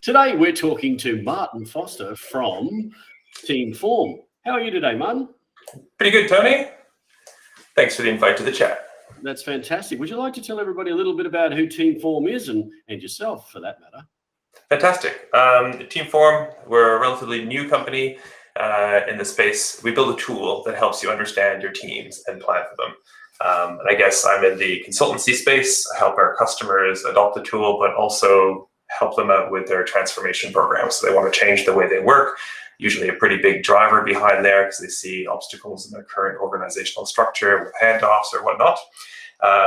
Today we're talking to Martin Foster from Team Form. How are you today, Martin? Pretty good, Tony. Thanks for the invite to the chat. That's fantastic. Would you like to tell everybody a little bit about who Team Form is and yourself, for that matter? Fantastic. Team Form, we're a relatively new company in the space. We build a tool that helps you understand your teams and plan for them. And I guess I'm in the consultancy space. I help our customers adopt the tool, but also help them out with their transformation programs. So they want to change the way they work. Usually a pretty big driver behind there because they see obstacles in their current organizational structure with handoffs or whatnot.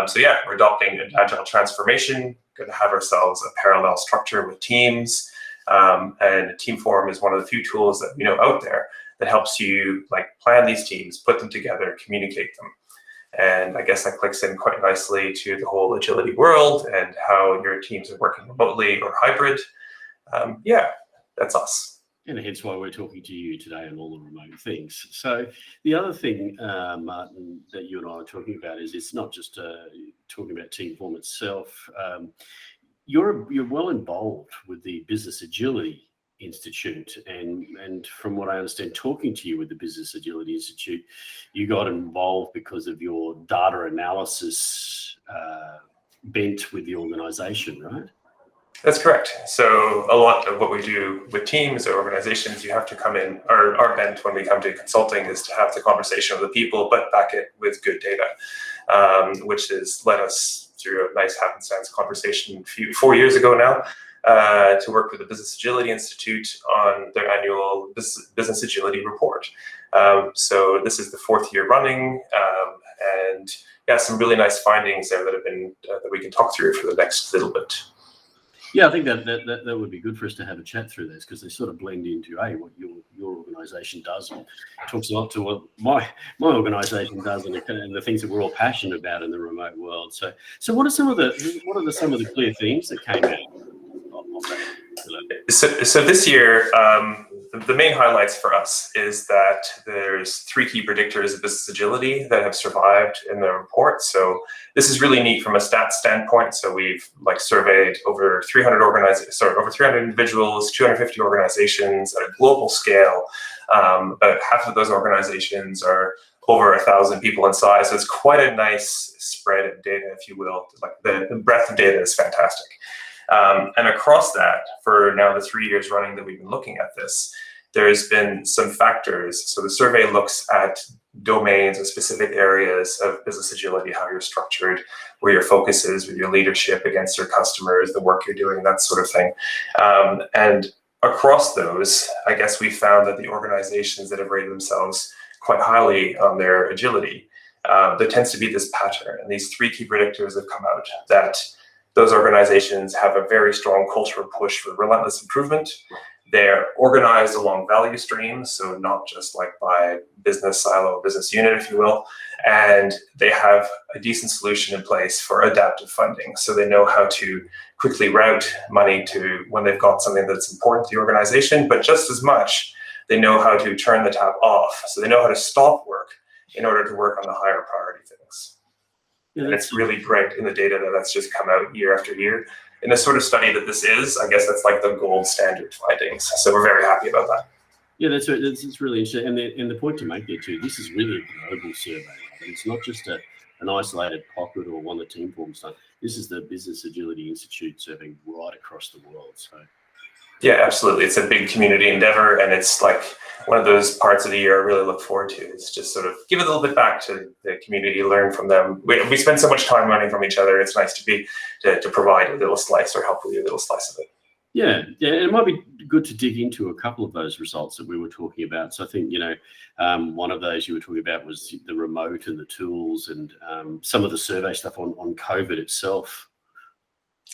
So yeah, we're adopting an agile transformation, going to have ourselves a parallel structure with teams. And Team Form is one of the few tools that we know out there that helps you plan these teams, put them together, communicate them. And I guess that clicks in quite nicely to the whole agility world and how your teams are working remotely or hybrid. Yeah, that's us. And hence why we're talking to you today on all the remote things. So the other thing, Martin, that you and I are talking about is it's not just talking about Team Form itself. You're well involved with the Business Agility Institute, and from what I understand, talking to you with the Business Agility Institute, you got involved because of your data analysis bent with the organization, right? That's correct. So a lot of what we do with teams or organizations, you have to come in, or our bent when we come to consulting is to have the conversation with the people, but back it with good data, which has led us through a nice happenstance conversation 4 years ago now, to work with the Business Agility Institute on their annual Business Agility Report. So this is the 4th year running, and yeah, some really nice findings there that have been that we can talk through for the next little bit. Yeah, I think that would be good for us to have a chat through this because they sort of blend into what your organisation does, and talks a lot to what my organisation does and the things that we're all passionate about in the remote world. So what are some of the clear themes that came out of that? So this year, the main highlights for us is that there's 3 key predictors of business agility that have survived in the report. So this is really neat from a stats standpoint. So we've surveyed over 300 individuals, 250 organizations at a global scale. About half of those organizations are over 1,000 people in size. So it's quite a nice spread of data, if you will. The breadth of data is fantastic. And across that, for now the 3 years running that we've been looking at this, there's been some factors. So the survey looks at domains or specific areas of business agility, how you're structured, where your focus is with your leadership against your customers, the work you're doing, that sort of thing. And across those, I guess we found that the organizations that have rated themselves quite highly on their agility, there tends to be this pattern. And these 3 key predictors have come out that those organizations have a very strong cultural push for relentless improvement. They're organized along value streams, so not just by business silo or business unit, if you will. And they have a decent solution in place for adaptive funding. So they know how to quickly route money to when they've got something that's important to the organization, but just as much, they know how to turn the tap off. So they know how to stop work in order to work on the higher priority things. Yeah, and it's really great in the data that's just come out year after year. In the sort of study that this is, I guess that's the gold standard findings. So we're very happy about that. Yeah, that's really interesting. And the point to make there too, this is really a global survey. Right? It's not just an isolated pocket or one that Team Form's done. This is the Business Agility Institute surveying right across the world. So. Yeah, absolutely. It's a big community endeavor, and it's one of those parts of the year I really look forward to. It's just sort of give a little bit back to the community, learn from them. We spend so much time learning from each other. It's nice to provide a little slice or help with a little slice of it. Yeah, and it might be good to dig into a couple of those results that we were talking about. So I think, one of those you were talking about was the remote and the tools and some of the survey stuff on COVID itself.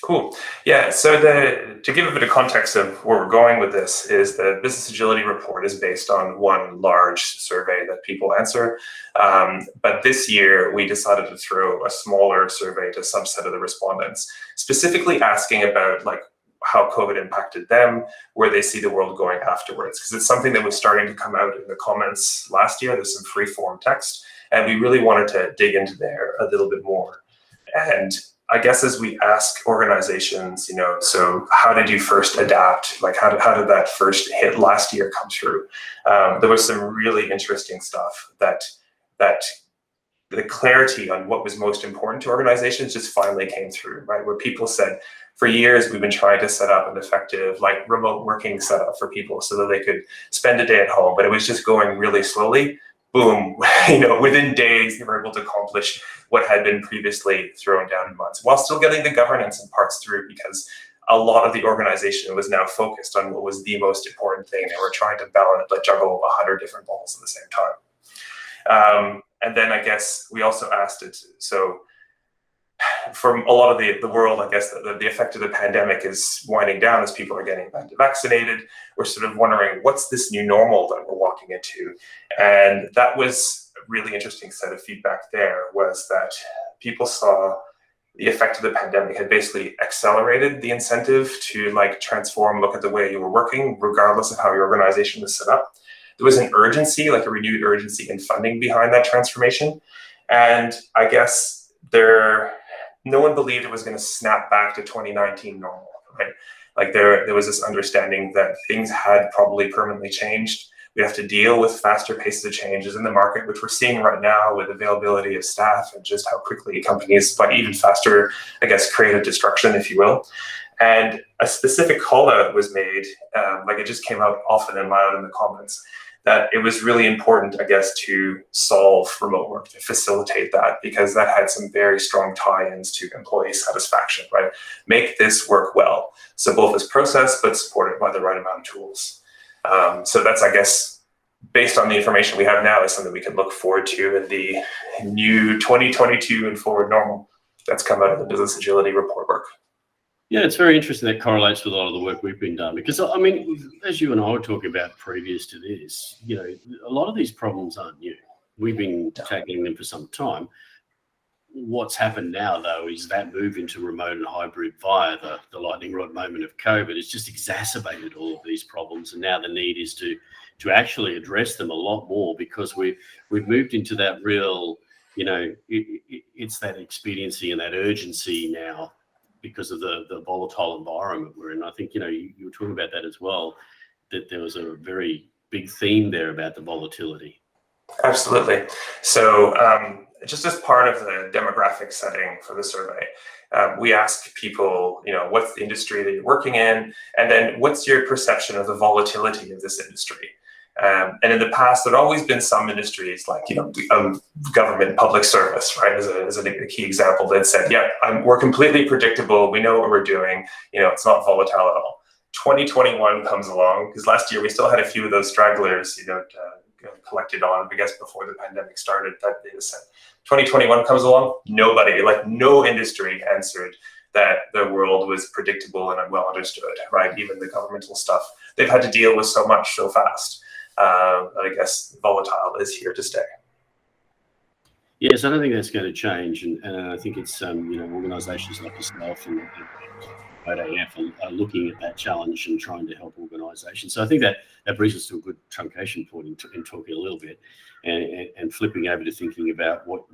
Cool. Yeah, so to give a bit of context of where we're going with this is the Business Agility Report is based on one large survey that people answer. But this year, we decided to throw a smaller survey to a subset of the respondents, specifically asking about how COVID impacted them, where they see the world going afterwards. Because it's something that was starting to come out in the comments last year. There's some free form text, and we really wanted to dig into there a little bit more. And I guess as we ask organizations, so how did you first adapt? Like how did that first hit last year come through? There was some really interesting stuff that the clarity on what was most important to organizations just finally came through, right? Where people said, for years, we've been trying to set up an effective, like, remote working setup for people so that they could spend a day at home, but it was just going really slowly. Boom, within days, they were able to accomplish what had been previously thrown down in months, while still getting the governance and parts through, because a lot of the organization was now focused on what was the most important thing. They were trying to balance, like, juggle 100 different balls at the same time. And then I guess we also asked it, so from a lot of the world, I guess the effect of the pandemic is winding down as people are getting vaccinated. We're sort of wondering, what's this new normal that we're walking into? And that was a really interesting set of feedback there, was that people saw the effect of the pandemic had basically accelerated the incentive to, like, transform, look at the way you were working, regardless of how your organization was set up. There was an urgency, like a renewed urgency in funding behind that transformation. And I guess no one believed it was going to snap back to 2019 normal, right? Like there was this understanding that things had probably permanently changed. We have to deal with faster paces of changes in the market, which we're seeing right now with availability of staff and just how quickly companies, like, even faster, I guess, creative destruction, if you will. And a specific call out was made, like it just came out often and loud in the comments, that it was really important, I guess, to solve remote work, to facilitate that, because that had some very strong tie-ins to employee satisfaction, right? Make this work well. So both as process, but supported by the right amount of tools. So that's, I guess, based on the information we have now, is something we can look forward to in the new 2022 and forward normal that's come out of the business agility report work. Yeah, it's very interesting. That correlates with a lot of the work we've been done, because, I mean, as you and I were talking about previous to this, a lot of these problems aren't new. We've been tackling them for some time. What's happened now, though, is that move into remote and hybrid via the lightning rod moment of COVID has just exacerbated all of these problems, and now the need is to actually address them a lot more, because we've moved into that real, it's that expediency and that urgency now, because of the volatile environment we're in. I think, you were talking about that as well, that there was a very big theme there about the volatility. Absolutely. So just as part of the demographic setting for the survey, we ask people, what's the industry that you're working in? And then what's your perception of the volatility of this industry? And in the past, there'd always been some industries, like, government, public service, right, as a key example, that said, yeah, we're completely predictable. We know what we're doing. It's not volatile at all. 2021 comes along, because last year we still had a few of those stragglers, collected on, I guess, before the pandemic started, that data set. 2021 comes along, nobody, like no industry, answered that the world was predictable and well understood, right? Even the governmental stuff, they've had to deal with so much so fast. I guess volatile is here to stay. Yes, I don't think that's going to change, and I think it's organisations like yourself and AF are looking at that challenge and trying to help organisations. So I think that brings us to a good truncation point in talking a little bit, and flipping over to thinking about what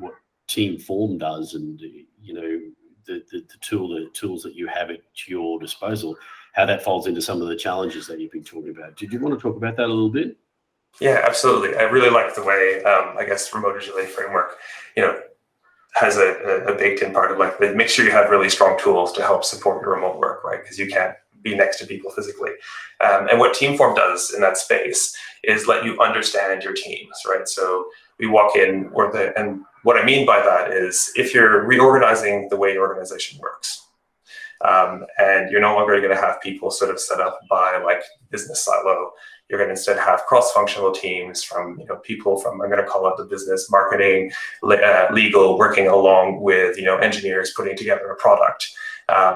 Team Form does, and the tools that you have at your disposal, how that folds into some of the challenges that you've been talking about. Did you want to talk about that a little bit? Yeah, absolutely. I really like the way, I guess, remote agility framework, has a baked-in part of, like, make sure you have really strong tools to help support your remote work, right? Because you can't be next to people physically. And what Teamform does in that space is let you understand your teams, right? So we walk in, and what I mean by that is, if you're reorganizing the way your organization works, and you're no longer going to have people sort of set up by, like, business silo. You're going to instead have cross-functional teams from, people from, I'm going to call it the business, marketing, legal, working along with, engineers putting together a product.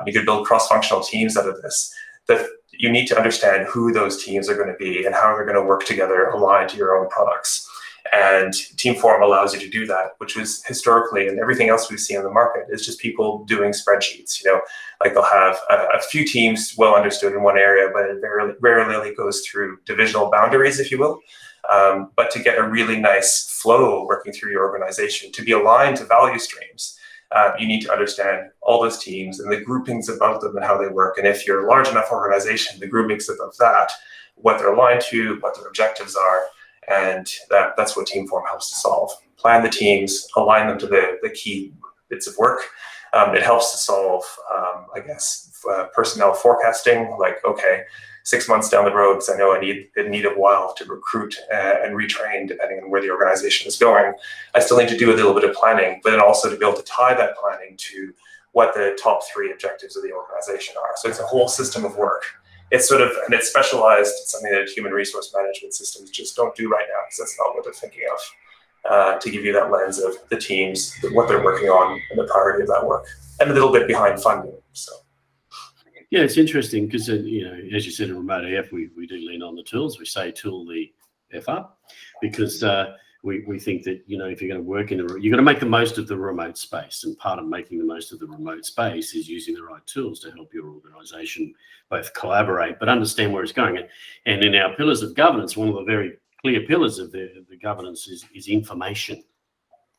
You could build cross-functional teams out of this. That you need to understand who those teams are going to be and how they're going to work together aligned to your own products. And Teamform allows you to do that, which was historically, and everything else we've seen in the market is just people doing spreadsheets. Like, they'll have a few teams well understood in one area, but it rarely goes through divisional boundaries, if you will. But to get a really nice flow working through your organization, to be aligned to value streams, you need to understand all those teams and the groupings above them and how they work. And if you're a large enough organization, the groupings above that, what they're aligned to, what their objectives are, and that's what Teamform helps to solve. Plan the teams, align them to the key bits of work. It helps to solve, personnel forecasting, like, okay, 6 months down the road, because I know I need a while to recruit and retrain depending on where the organization is going. I still need to do a little bit of planning, but then also to be able to tie that planning to what the top 3 objectives of the organization are. So it's a whole system of work. It's and it's specialized. It's something that human resource management systems just don't do right now, because that's not what they're thinking of. To give you that lens of the teams, what they're working on, and the priority of that work, and a little bit behind funding. So. Yeah, it's interesting because, as you said, in Remote AF, we do lean on the tools. We say tool the F up, because we think that, if you're going to work you're going to make the most of the remote space. And part of making the most of the remote space is using the right tools to help your organisation both collaborate, but understand where it's going. And in our pillars of governance, one of the very clear pillars of the governance is information.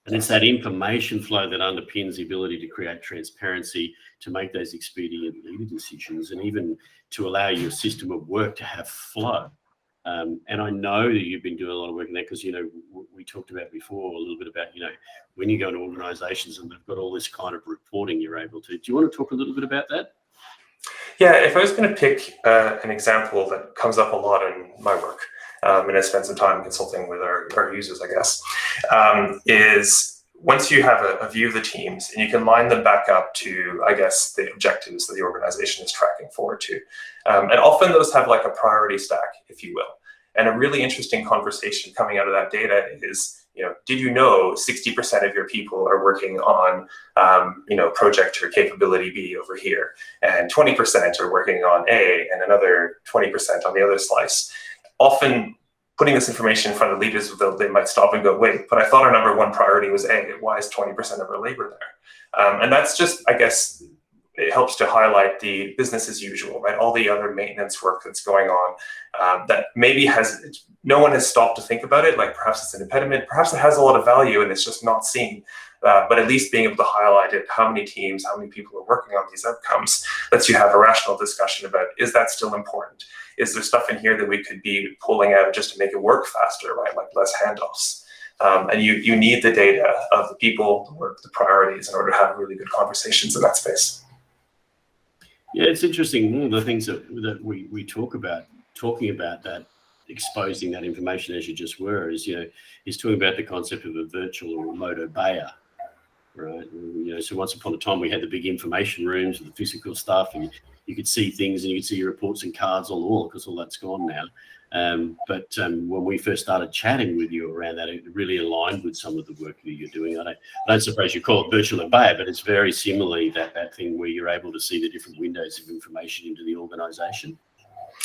And it's that information flow that underpins the ability to create transparency, to make those expedient leader decisions, and even to allow your system of work to have flow. And I know that you've been doing a lot of work in that, because, we talked about before a little bit about, when you go into organisations and they've got all this kind of reporting you're able to. Do you want to talk a little bit about that? Yeah, if I was going to pick an example that comes up a lot in my work, and I spend some time consulting with our users, I guess, is once you have a view of the teams and you can line them back up to, I guess, the objectives that the organization is tracking forward to. And often those have like a priority stack, if you will. And a really interesting conversation coming out of that data is, did you know 60% of your people are working on, project or capability B over here, and 20% are working on A, and another 20% on the other slice? Often putting this information in front of leaders, they might stop and go, wait, but I thought our number 1 priority was A. Why is 20% of our labor there? And that's just, I guess, it helps to highlight the business as usual, right? All the other maintenance work that's going on that maybe no one has stopped to think about it. Like perhaps it's an impediment, perhaps it has a lot of value and it's just not seen. But at least being able to highlight it, how many teams, how many people are working on these outcomes, lets you have a rational discussion about, is that still important? Is there stuff in here that we could be pulling out just to make it work faster, right? Like less handoffs. And you need the data of the people, the work, the priorities in order to have really good conversations in that space. Yeah, it's interesting. One of the things that we talking about that, exposing that information as you just were, is talking about the concept of a virtual or remote obeyer, right? So once upon a time we had the big information rooms with the physical stuff, and you could see things and you could see your reports and cards on the wall, because all that's gone now. But when we first started chatting with you around that, it really aligned with some of the work that you're doing. I don't suppose you call it virtual obeyer, but it's very similarly that thing where you're able to see the different windows of information into the organisation.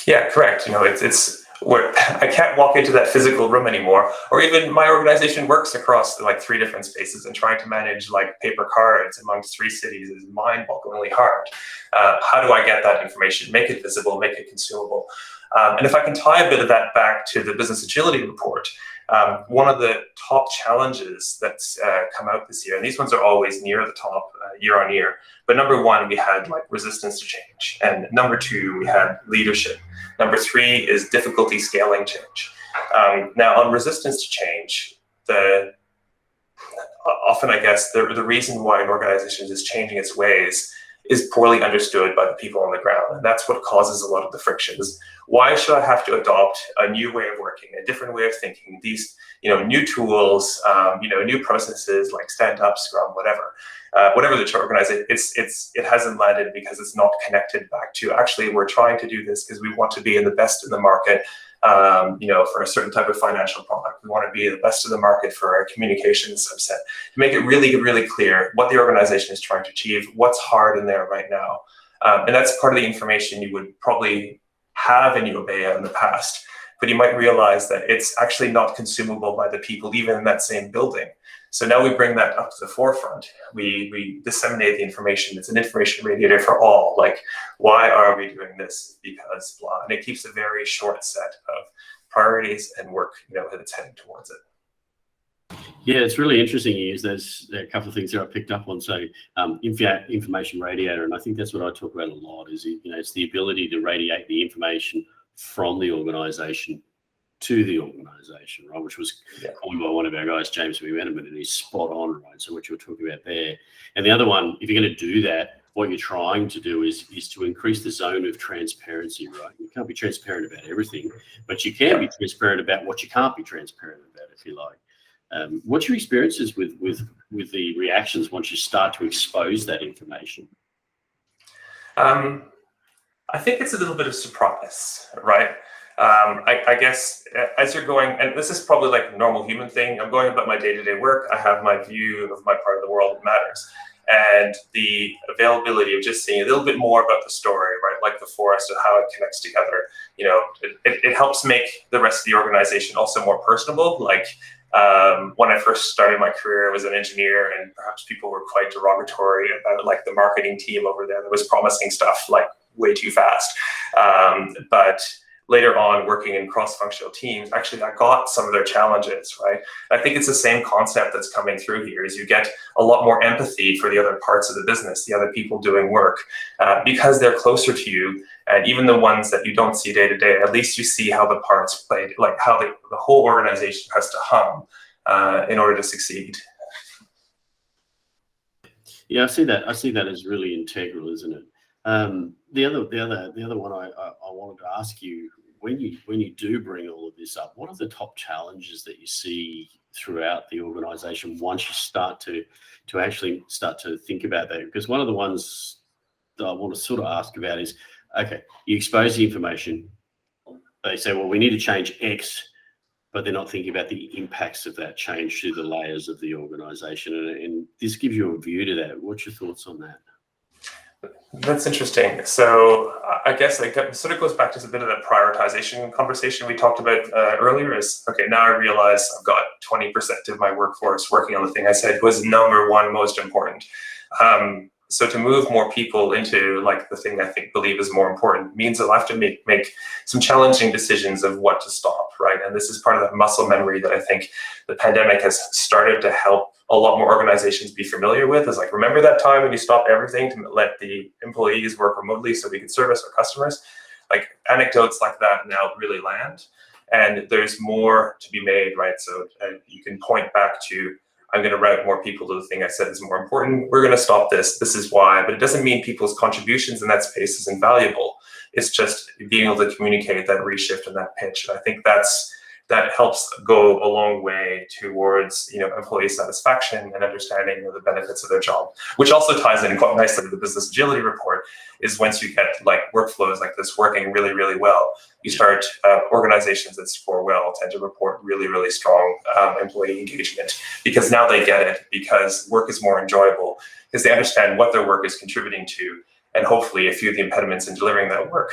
Yeah, correct. It's where I can't walk into that physical room anymore, or even my organization works across like 3 different spaces, and trying to manage like paper cards amongst 3 cities is mind-bogglingly hard. How do I get that information, make it visible, make it consumable? And if I can tie a bit of that back to the business agility report, one of the top challenges that's come out this year, and these ones are always near the top year on year, but number 1, we had like resistance to change. And number 2, we had leadership. Number 3 is difficulty scaling change. Now on resistance to change, often I guess the reason why an organization is changing its ways is poorly understood by the people on the ground. And that's what causes a lot of the frictions. Why should I have to adopt a new way of working, a different way of thinking, these new tools, new processes like stand up, Scrum, whatever the organization, it hasn't landed because it's not connected back to, actually, we're trying to do this because we want to be in the best in the market, for a certain type of financial product. We want to be the best in the market for our communications subset, to make it really, really clear what the organization is trying to achieve, what's hard in there right now. And that's part of the information you would probably have in Ubea in the past, but you might realize that it's actually not consumable by the people even in that same building. So now we bring that up to the forefront. We disseminate the information. It's an information radiator for all. Like, why are we doing this? Because blah. And it keeps a very short set of priorities and work, that it's heading towards it. Yeah, it's really interesting. You use those a couple of things that I picked up on. So, information radiator, and I think that's what I talk about a lot. Is it's the ability to radiate the information from the organisation to the organisation, right? Which was coined by one of our guys, James Momentum, and he's spot on, right? So what you're talking about there, and the other one, if you're going to do that, what you're trying to do is to increase the zone of transparency, right? You can't be transparent about everything, but you can be transparent about what you can't be transparent about, if you like. What's your experiences with the reactions once you start to expose that information? I think it's a little bit of surprise, right? I guess as you're going, and this is probably like a normal human thing, I'm going about my day-to-day work, I have my view of my part of the world that matters. And the availability of just seeing a little bit more about the story, right? Like the forest and how it connects together, it helps make the rest of the organization also more personable. Like when I first started my career, I was an engineer, and perhaps people were quite derogatory about like the marketing team over there that was promising stuff like way too fast. But later on, working in cross-functional teams, actually I got some of their challenges, right? I think it's the same concept that's coming through here, is you get a lot more empathy for the other parts of the business, the other people doing work, because they're closer to you. And even the ones that you don't see day to day, at least you see how the parts played, like how the whole organization has to hum in order to succeed. Yeah, I see that as really integral, isn't it? The other one I wanted to ask you, when you do bring all of this up, what are the top challenges that you see throughout the organisation once you start to actually start to think about that? Because one of the ones that I want to sort of ask about is, okay, you expose the information, they say, well, we need to change X, but they're not thinking about the impacts of that change through the layers of the organisation, and this gives you a view to that. What's your thoughts on that? That's interesting. So I guess it sort of goes back to a bit of that prioritization conversation we talked about earlier. Is okay, now I realize I've got 20% of my workforce working on the thing I said was number one most important. So to move more people into like the thing I believe is more important means I'll have to make some challenging decisions of what to stop, right? And this is part of that muscle memory that I think the pandemic has started to help a lot more organizations be familiar with. Is like, remember that time when you stopped everything to let the employees work remotely so we could service our customers? Like anecdotes like that now really land, and there's more to be made, right? So you can point back to, I'm going to route more people to the thing I said is more important. We're going to stop this. This is why. But it doesn't mean people's contributions in that space is invaluable. It's just being able to communicate that reshift and that pitch. And I think that helps go a long way towards employee satisfaction and understanding the benefits of their job, which also ties in quite nicely to the business agility report. Is once you get like workflows like this working really, really well, you start organizations that score well tend to report really, really strong employee engagement, because now they get it, because work is more enjoyable, because they understand what their work is contributing to, and hopefully a few of the impediments in delivering that work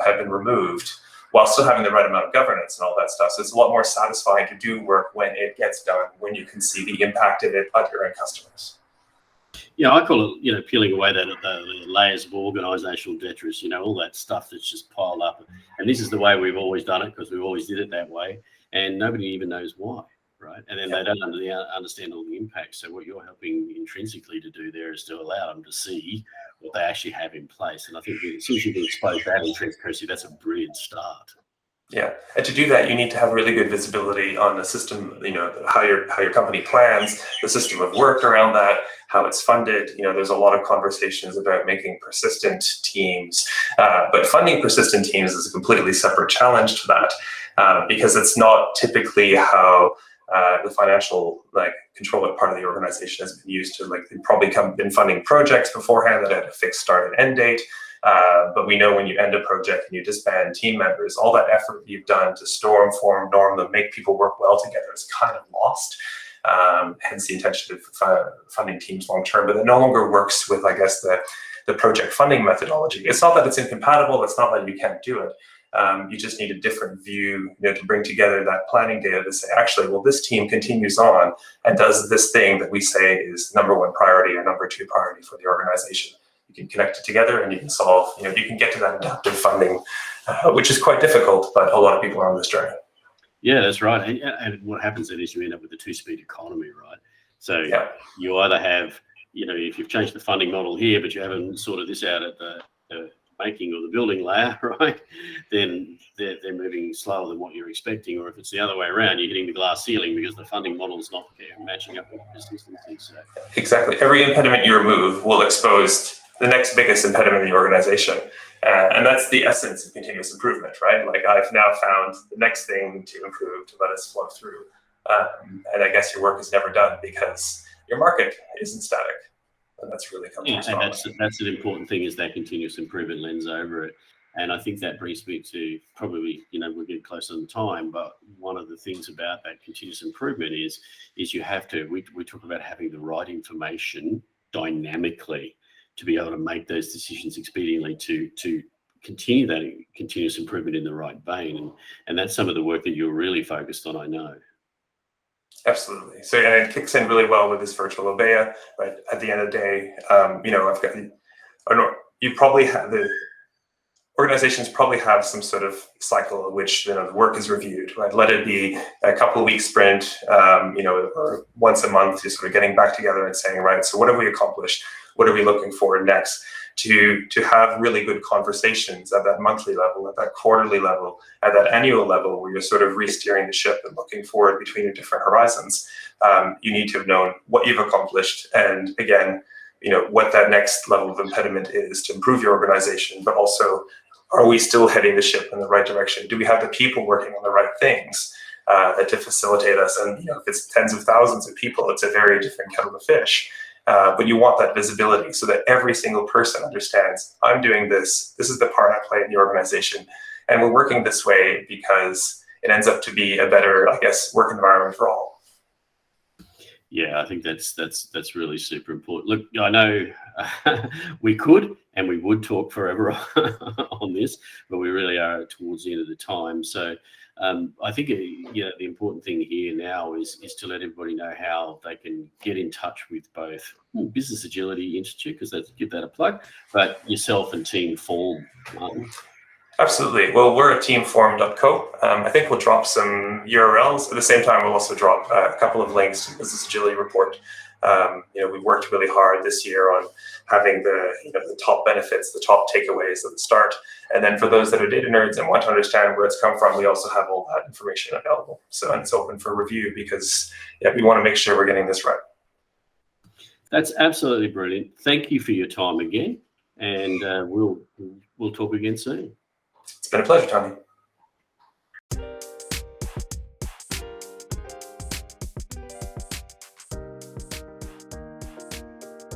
have been removed, while still having the right amount of governance and all that stuff. So it's a lot more satisfying to do work when it gets done, when you can see the impact of it on your end customers. Yeah, I call it, peeling away the layers of organisational detritus, all that stuff that's just piled up. And this is the way we've always done it, because we've always did it that way, and nobody even knows why, right? And then they don't understand all the impacts. So what you're helping intrinsically to do there is to allow them to see what they actually have in place. And I think as soon as you can expose that in transparency, that's a brilliant start. Yeah, and to do that, you need to have really good visibility on the system. How your company plans, the system of work around that, how it's funded. There's a lot of conversations about making persistent teams, but funding persistent teams is a completely separate challenge to that, because it's not typically how the financial control part of the organization has been used to. They've probably been funding projects beforehand that had a fixed start and end date. But we know when you end a project and you disband team members, all that effort you've done to storm, form, norm them, make people work well together is kind of lost. Hence the intention of funding teams long term. But it no longer works with, I guess, the project funding methodology. It's not that it's incompatible. It's not that you can't do it. You just need a different view, to bring together that planning data to say, actually, well, this team continues on and does this thing that we say is number one priority or number two priority for the organization. You can connect it together and you can solve, you can get to that adaptive funding, which is quite difficult, but a lot of people are on this journey. Yeah, that's right. And what happens then is you end up with a two-speed economy, right? So Yeah. you either have, if you've changed the funding model here, but you haven't sorted this out at the making or the building layer, right? Then they're moving slower than what you're expecting. Or if it's the other way around, you're hitting the glass ceiling because the funding model is not matching up with the business and things. So. Exactly. Every impediment you remove will expose the next biggest impediment in the organization. And that's the essence of continuous improvement, right? Like I've now found the next thing to improve to let us flow through. And I guess your work is never done because your market isn't static. And that's really comes from and that's an important thing, is that continuous improvement lens over it. And I think that brings me to probably, we're getting close on time, but one of the things about that continuous improvement is you have to, we talk about having the right information dynamically to be able to make those decisions expediently to continue that continuous improvement in the right vein. And that's some of the work that you're really focused on, I know. Absolutely. So it kicks in really well with this virtual Obeya, but at the end of the day, you probably have organizations probably have some sort of cycle in which the work is reviewed, right? Let it be a couple of weeks sprint, or once a month, just sort of getting back together and saying, right, so what have we accomplished? What are we looking for next? To have really good conversations at that monthly level, at that quarterly level, at that annual level, where you're sort of re-steering the ship and looking forward between your different horizons. You need to have known what you've accomplished, and again, what that next level of impediment is to improve your organization, but also, are we still heading the ship in the right direction? Do we have the people working on the right things to facilitate us? And if it's tens of thousands of people, it's a very different kettle of fish. But you want that visibility so that every single person understands, I'm doing this. This is the part I play in the organization. And we're working this way because it ends up to be a better, work environment for all. Yeah, I think that's really super important. Look, I know we could and we would talk forever on this, but we really are towards the end of the time. So I think the important thing here now is to let everybody know how they can get in touch with both Business Agility Institute, because let's give that a plug, but yourself and Team Form, Martin. Absolutely. Well, we're at teamform.co. I think we'll drop some URLs. At the same time, we'll also drop a couple of links to the Business Agility Report. We worked really hard this year on having the top benefits, the top takeaways at the start. And then for those that are data nerds and want to understand where it's come from, we also have all that information available. So and it's open for review because we want to make sure we're getting this right. That's absolutely brilliant. Thank you for your time again. And we'll talk again soon. It's been a pleasure, Tommy.